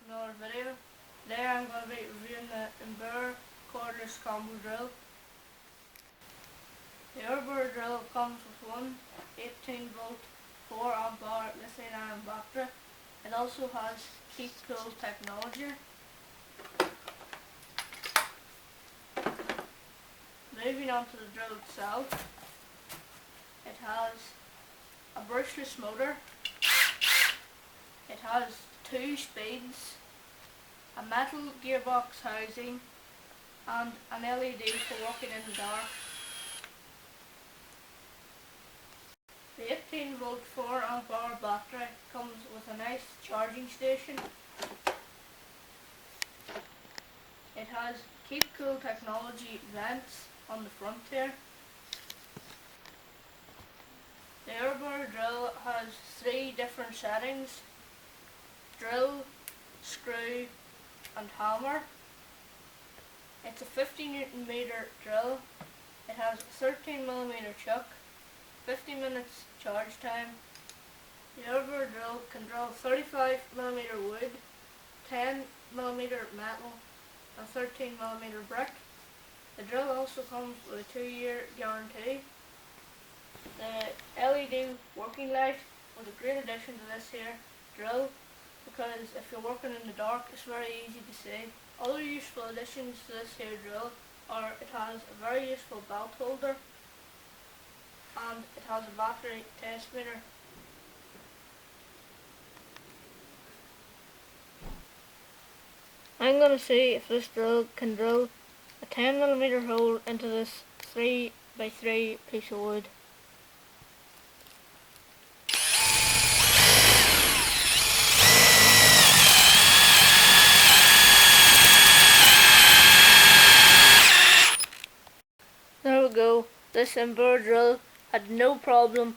another video. Today I'm going to be reviewing the Erbauer Cordless Combo drill. The Erbauer drill comes with one 18-volt 4-amp-hour lithium-ion battery. It also has keep cool technology. Moving on to the drill itself, it has a brushless motor. It has 2 speeds, a metal gearbox housing, and an LED for working in the dark. The 18-volt 4-amp-hour battery comes with a nice charging station. It has keep cool technology vents on the front here. The Erbauer drill has 3 different settings: drill, screw and hammer. It's a 50 Newton meter drill. It has 13mm chuck, 50 minutes charge time. The Erbauer drill can drill 35mm wood, 10mm metal and 13mm brick. The drill also comes with a 2-year guarantee. The LED working light was a great addition to this here drill, because if you're working in the dark it's very easy to see. Other useful additions to this here drill are it has a very useful belt holder and it has a battery test meter. I'm going to see if this drill can drill a 10mm hole into this 3x3 piece of wood. There we go. This Erbauer drill had no problem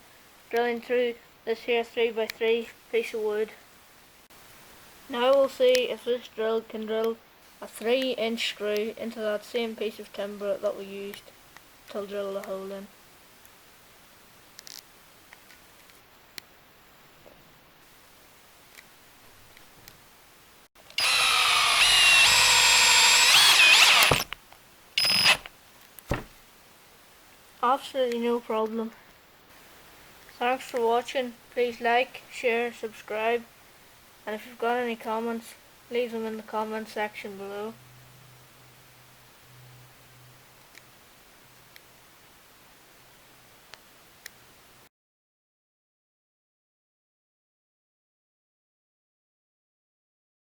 drilling through this here 3x3 piece of wood. Now we'll see if this drill can drill a 3-inch screw into that same piece of timber that we used to drill the hole in. Absolutely no problem. Thanks for watching. Please like, share, subscribe, and if you've got any comments, leave them in the comment section below.